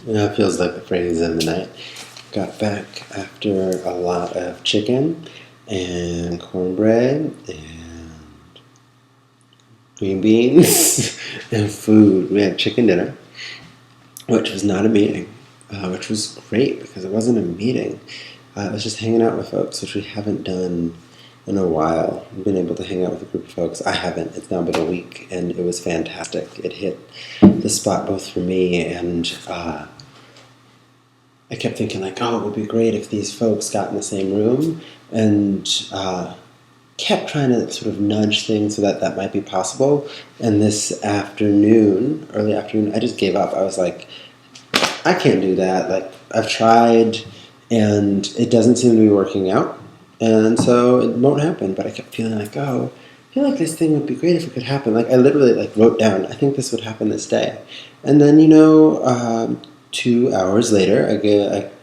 It feels like the phrase of the night. Got back after a lot of chicken and cornbread and green beans and food. We had chicken dinner, which was not a meeting, which was great because it wasn't a meeting. It was just hanging out with folks, which we haven't done in a while. I've been able to hang out with a group of folks. I haven't. It's now been a week, and it was fantastic. It hit the spot both for me and I kept thinking, like, oh, it would be great if these folks got in the same room, and kept trying to sort of nudge things so that that might be possible. And this afternoon, early afternoon, I just gave up. I was like, I can't do that. Like, I've tried, and it doesn't seem to be working out, and so it won't happen. But I kept feeling like, oh, I feel like this thing would be great if it could happen. Like, I literally wrote down, I think this would happen this day. And then, 2 hours later, I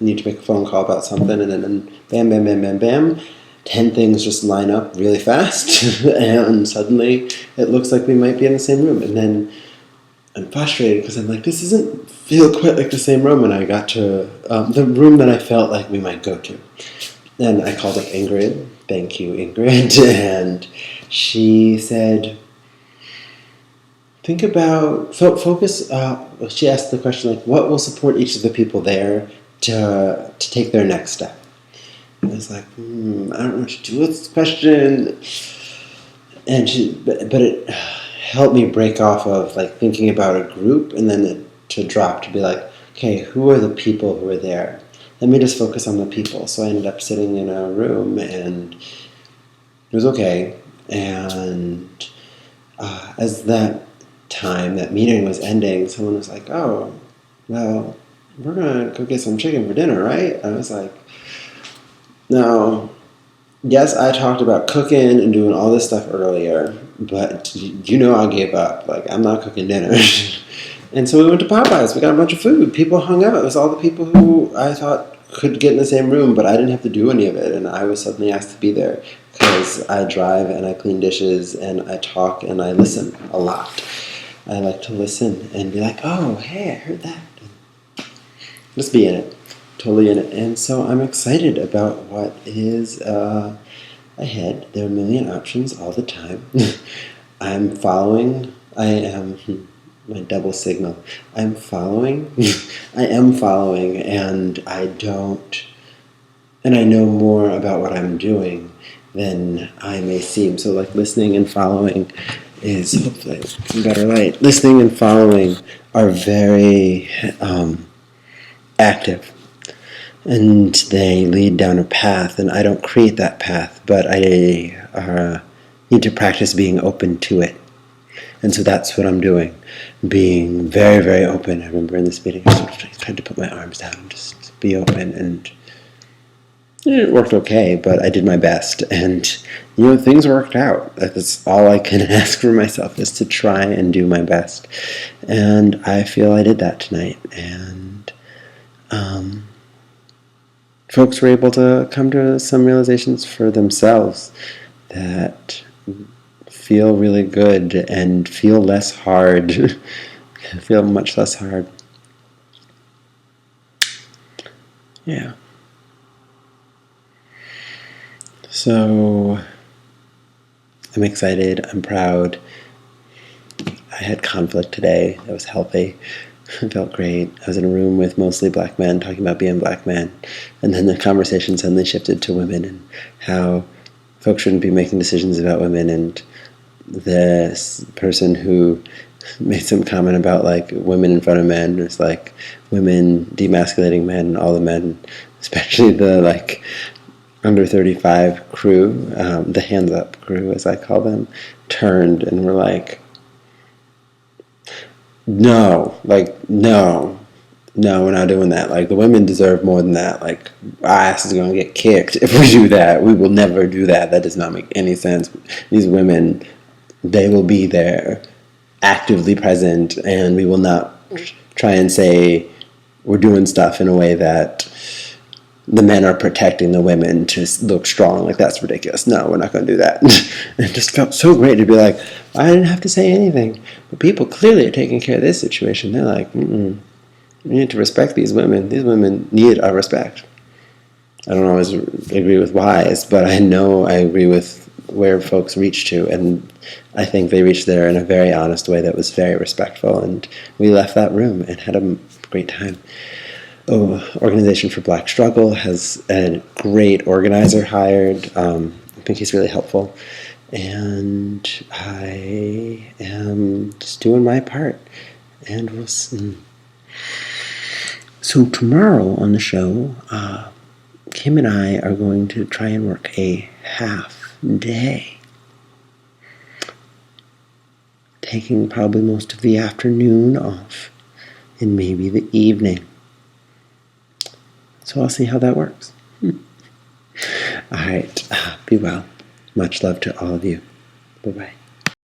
need to make a phone call about something, and then bam, bam, bam, bam, bam, 10 things just line up really fast, and suddenly it looks like we might be in the same room. And then I'm frustrated because I'm like, this doesn't feel quite like the same room, and I got to the room that I felt like we might go to. And I called up Ingrid. Thank you, Ingrid. And she said, think about, focus, she asked the question, like, what will support each of the people there to take their next step? And I was like, I don't know what to do with this question. And but it helped me break off of, like, thinking about a group, and then to drop to be like, okay, who are the people who are there? Let me just focus on the people. So I ended up sitting in a room, and it was okay. And as that meeting was ending, someone was like, oh, well, we're going to go get some chicken for dinner, right? I was like, no. Yes, I talked about cooking and doing all this stuff earlier, but I gave up. Like, I'm not cooking dinner. And so we went to Popeyes. We got a bunch of food. People hung out. It was all the people who I thought could get in the same room, but I didn't have to do any of it. And I was suddenly asked to be there because I drive and I clean dishes and I talk and I listen a lot. I like to listen and be like, oh, hey, I heard that. Just be in it. Totally in it. And so I'm excited about what is ahead. There are a million options all the time. I am my double signal. I am following, and I know more about what I'm doing than I may seem. So, like, listening and following is hopefully better light. Listening and following are very active, and they lead down a path, and I don't create that path, but I need to practice being open to it. And so that's what I'm doing, being very, very open. I remember in this meeting I sort of tried to put my arms down, just be open, and it worked okay, but I did my best, and things worked out. That's all I can ask for myself, is to try and do my best, and I feel I did that tonight. And folks were able to come to some realizations for themselves that feel really good and feel less hard, feel much less hard. Yeah. So I'm excited, I'm proud. I had conflict today that was healthy. It felt great. I was in a room with mostly black men talking about being black men, and then the conversation suddenly shifted to women and how folks shouldn't be making decisions about women, and this person who made some comment about, like, women in front of men. It's like women demasculating men, and all the men, especially the, like, under 35 crew, the hands up crew, as I call them, turned and were like, no, we're not doing that. Like, the women deserve more than that. Like, our ass is going to get kicked if we do that. We will never do that. That does not make any sense. These women, they will be there, actively present, and we will not try and say we're doing stuff in a way that the men are protecting the women to look strong. Like, that's ridiculous. No, we're not going to do that. It just felt so great to be like, I didn't have to say anything. But people clearly are taking care of this situation. They're like, We need to respect these women. These women need our respect. I don't always agree with whys, but I know I agree with where folks reach to, and I think they reached there in a very honest way that was very respectful, and we left that room and had a great time. Organization for Black Struggle has a great organizer hired. I think he's really helpful, and I am just doing my part, and we'll see. So tomorrow on the show, Kim and I are going to try and work a half day, taking probably most of the afternoon off and maybe the evening. So I'll see how that works. All right. Be well. Much love to all of you. Bye-bye.